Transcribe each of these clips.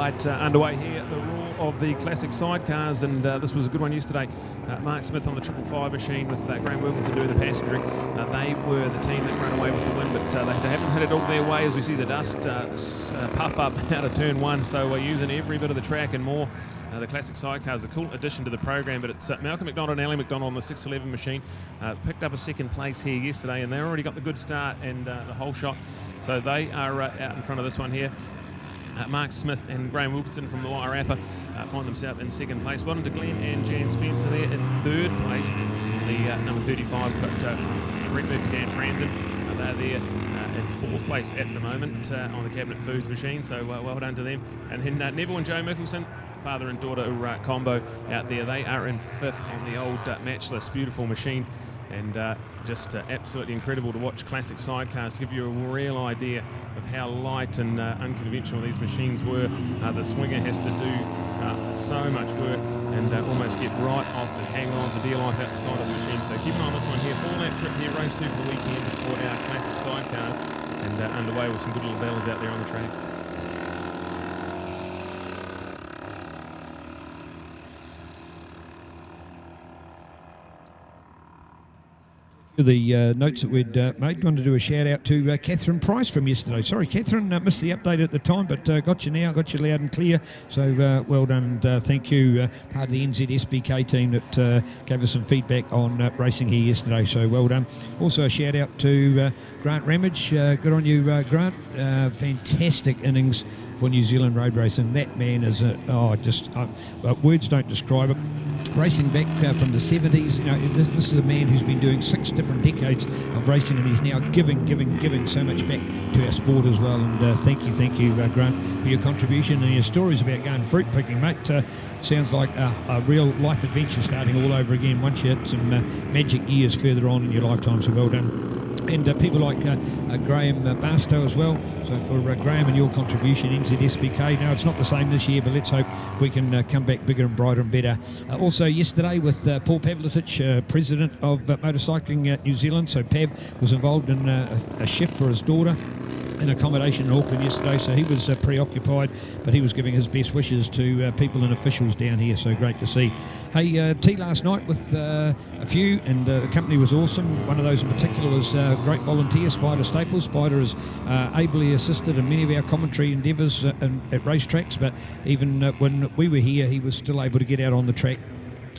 right, underway here at the Roar of the Classic Sidecars, and this was a good one yesterday. Mark Smith on the 555 machine with Graham Wilkinson doing the passenger. They were the team that ran away with the win, but they haven't hit it all their way as we see the dust puff up out of turn one, so we're using every bit of the track and more. The Classic Sidecars, a cool addition to the program, but it's Malcolm McDonald and Ali McDonald on the 611 machine. Picked up a second place here yesterday, and they already got the good start and the whole shot. So they are out in front of this one here. Mark Smith and Graham Wilkinson from the Wairarapa find themselves in second place. Well done to Glenn and Jan Spencer there in third place. In the number 35, we've got Brett Murphy and Dan Franzen. They're there in fourth place at the moment on the Cabinet Foods machine, so well done to them. And then Neville and Joe Mickelson, father and daughter combo out there. They are in fifth on the old Matchless, beautiful machine, and just absolutely incredible to watch Classic Sidecars to give you a real idea of how light and unconventional these machines were. The swinger has to do so much work and almost get right off and hang on for dear life out the side of the machine. So keep an eye on this one here. 4-lap trip here, race 2 for the weekend for our Classic Sidecars, and underway with some good little battles out there on the track. The notes that we'd made, wanted to do a shout out to Catherine Price from yesterday. Sorry, Catherine, missed the update at the time, but got you now, got you loud and clear. So well done, and thank you, part of the NZSBK team that gave us some feedback on racing here yesterday. So well done. Also a shout out to Grant Ramage. Good on you, Grant. Fantastic innings for New Zealand road racing. That man is words don't describe it. Racing back from the 70s, you know, this is a man who's been doing 6 different decades of racing, and he's now giving so much back to our sport as well. And thank you, Grant, for your contribution and your stories about going fruit picking, mate. Sounds like a real life adventure starting all over again once you hit some magic years further on in your lifetime. So well done. And people like Graham Barstow as well. So for Graham and your contribution, NZSBK. Now, it's not the same this year, but let's hope we can come back bigger and brighter and better. Also yesterday with Paul Pavletic, President of Motorcycling New Zealand. So Pav was involved in a shift for his daughter in accommodation in Auckland yesterday, so he was preoccupied, but he was giving his best wishes to people and officials down here, so great to see. Hey, tea last night with a few, and the company was awesome. One of those in particular was great volunteer, Spider Staples. Spider is ably assisted in many of our commentary endeavours at racetracks, but even when we were here, he was still able to get out on the track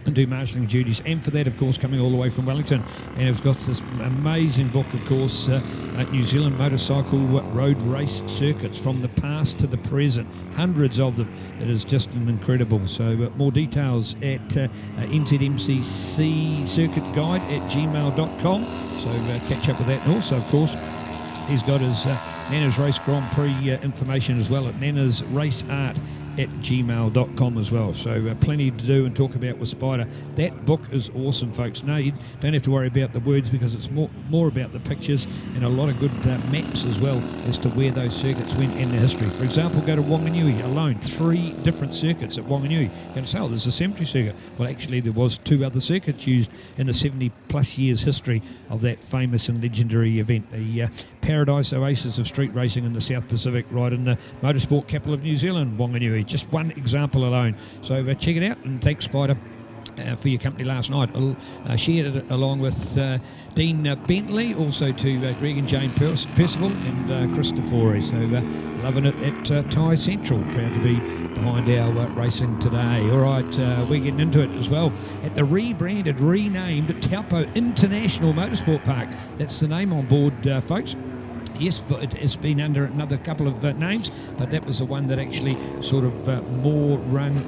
and do marshalling duties, and for that, of course, coming all the way from Wellington. And we've got this amazing book, of course, New Zealand Motorcycle Road Race Circuits from the past to the present, hundreds of them. It is just an incredible. So more details at nzmccircuitguide@gmail.com, so catch up with that. And also, of course, he's got his Nana's Race Grand Prix information as well at nanasraceart@gmail.com as well. So plenty to do and talk about with Spider. That book is awesome, folks. No, you don't have to worry about the words because it's more about the pictures and a lot of good maps as well as to where those circuits went and the history. For example, go to Wanganui alone, 3 different circuits at Wanganui. You can say, oh, there's a cemetery circuit. Well, actually, there was 2 other circuits used in the 70-plus years history of that famous and legendary event. The Paradise Oasis of street racing in the South Pacific, right in the motorsport capital of New Zealand, Wanganui. Just one example alone. So check it out, and thanks, Spider, for your company last night. I shared it along with Dean Bentley, also to Greg and Jane Percival and Christopher. So loving it at Thai Central. Proud to be behind our racing today. All right, we're getting into it as well at the rebranded, renamed Taupo International Motorsport Park. That's the name on board, folks. Yes, it's been under another couple of names, but that was the one that actually sort of more ran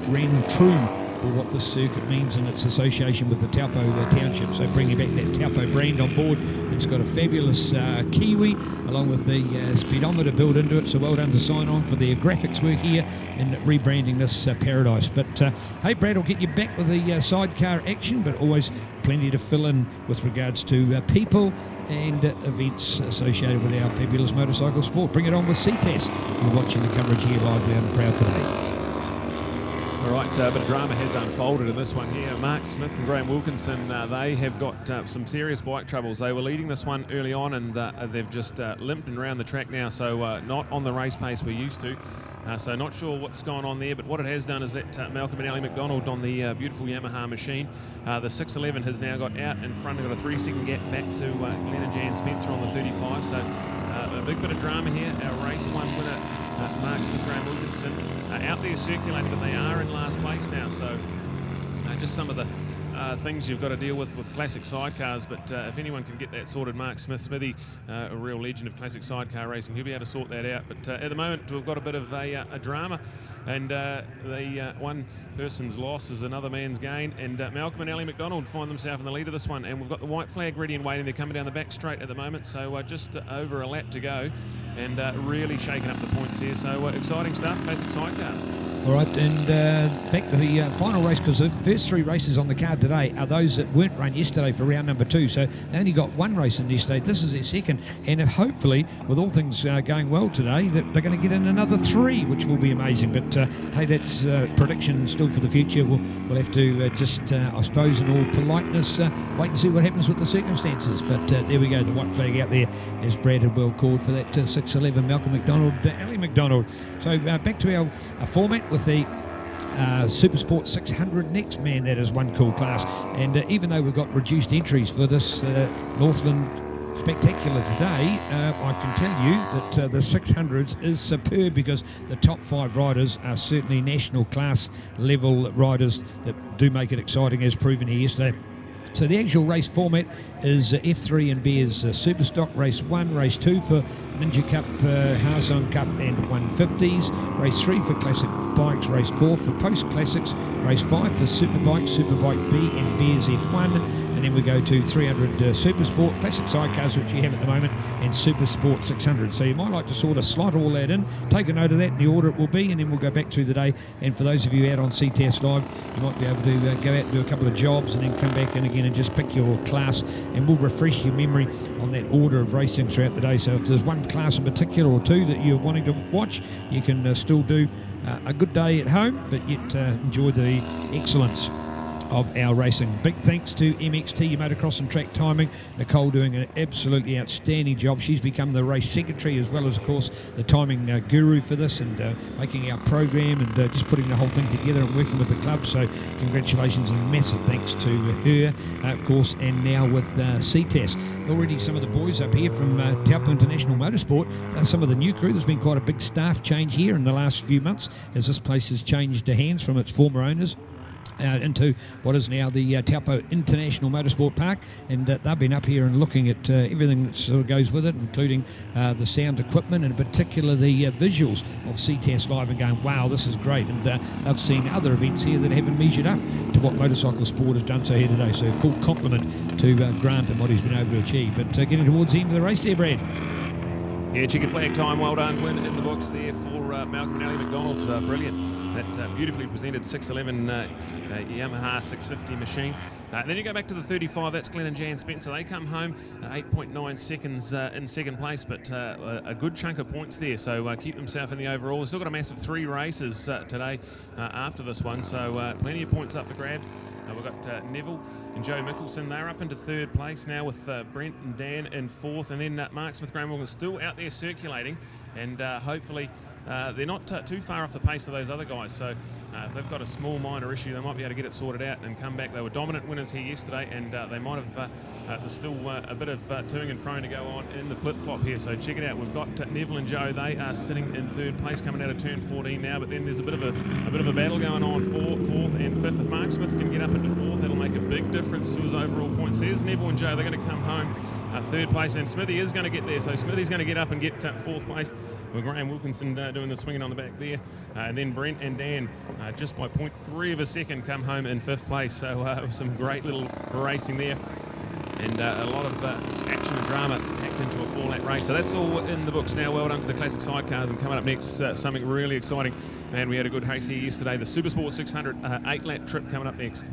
true for what this circuit means and its association with the Taupo township. So bringing back that Taupo brand on board. It's got a fabulous Kiwi along with the speedometer built into it. So well done to Sign On for their graphics work here in rebranding this Paradise. But hey, Brad, I'll get you back with the sidecar action, but always plenty to fill in with regards to people and events associated with our fabulous motorcycle sport. Bring it on with Ctas. You're watching the coverage here live, loud and proud today. All Right, a bit of drama has unfolded in this one here. Mark Smith and Graham Wilkinson, they have got some serious bike troubles. They were leading this one early on, and they've just limped around the track now, so not on the race pace we're used to. So not sure what's gone on there, but what it has done is let Malcolm and Ali McDonald on the beautiful Yamaha machine. The 611 has now got out in front and got a 3-second gap back to Glenn and Jan Spencer on the 35. So a big bit of drama here. Our race 1 winner, Mark Smith, Graham Wilkinson, out there circulating, but they are in last place now. So just some of the things you've got to deal with classic sidecars, but if anyone can get that sorted, Mark Smith, Smithy, a real legend of classic sidecar racing, he'll be able to sort that out. But at the moment, we've got a bit of a drama, and one person's loss is another man's gain, and Malcolm and Ali McDonald find themselves in the lead of this one, and we've got the white flag ready and waiting. They're coming down the back straight at the moment, so just over a lap to go, and really shaking up the points here. So exciting stuff, classic sidecars. All right, and in fact, the final race, because the first 3 races on the card today are those that weren't run yesterday for round number 2, so they only got 1 race in yesterday. This is their second, and if hopefully, with all things going well today, that they're going to get in another 3, which will be amazing. But hey, that's prediction still for the future. We'll have to just, I suppose, in all politeness, wait and see what happens with the circumstances. But there we go, the white flag out there, as Brad had well called for that 611, Malcolm McDonald, Ali McDonald. So back to our format with the Super Sport 600 next. Man, that is one cool class. And even though we've got reduced entries for this Northland Spectacular today, I can tell you that the 600s is superb, because the top 5 riders are certainly national class level riders that do make it exciting, as proven here yesterday. So the actual race format is F3 and Bears Super Stock, Race 1, Race 2 for Ninja Cup, Harzon Cup and 150s, Race 3 for Classic Bikes, Race 4 for Post Classics, Race 5 for Superbike, Superbike B and Bears F1, and then we go to 300 Super Sport, Classic Sidecars, which you have at the moment, and Super Sport 600. So you might like to sort of slot all that in, take a note of that in the order it will be, and then we'll go back through the day. And for those of you out on Ctas Live, you might be able to go out and do a couple of jobs and then come back in again and just pick your class, and we'll refresh your memory on that order of racing throughout the day. So if there's one class in particular or 2 that you're wanting to watch, you can still do a good day at home, but yet enjoy the excellence of our racing. Big thanks to MXT, Motocross and Track Timing. Nicole doing an absolutely outstanding job. She's become the race secretary as well as, of course, the timing guru for this, and making our program and just putting the whole thing together and working with the club. So congratulations and massive thanks to her, of course, and now with Ctas. Already some of the boys up here from Taupo International Motorsport, some of the new crew. There's been quite a big staff change here in the last few months as this place has changed hands from its former owners into what is now the Taupo International Motorsport Park, and they've been up here and looking at everything that sort of goes with it, including the sound equipment and in particular the visuals of Ctas Live, and going, wow, this is great. And they've seen other events here that haven't measured up to what motorcycle sport has done so here today. So full compliment to Grant and what he's been able to achieve. But getting towards the end of the race there, Brad. Yeah, chicken flag time, well done, win in the books there for Malcolm and Ali McDonald. Brilliant. That beautifully presented 611 Yamaha 650 machine. Then you go back to the 35, that's Glenn and Jan Spencer. They come home 8.9 seconds in second place, but a good chunk of points there, so keep themselves in the overall. They've still got a massive 3 races today after this one, so plenty of points up for grabs. We've got Neville and Joe Mickelson. They're up into 3rd place now, with Brent and Dan in 4th, and then Mark Smith, Graham Wilkinson still out there circulating, and hopefully they're not too far off the pace of those other guys. So if they've got a small minor issue, they might be able to get it sorted out and come back. They were dominant winners here yesterday, and they might have there's still a bit of toing and froing to go on in the flip-flop here. So check it out. We've got Neville and Joe. They are sitting in 3rd place, coming out of turn 14 now. But then there's a bit of a battle going on 4th and 5th. If Mark Smith can get up into 4th, that'll make a big difference to his overall points. There's Neville and Joe. They're going to come home 3rd place, and Smithy is going to get there. So Smithy's going to get up and get 4th place, with Graham Wilkinson doing the swinging on the back there. And then Brent and Dan, just by 0.3 of a second, come home in 5th place. So some great little racing there, and a lot of action and drama packed into a 4-lap race. So that's all in the books now. Well done to the Classic Sidecars, and coming up next, something really exciting. Man, we had a good race here yesterday. The Super Sport 600 8-lap trip coming up next.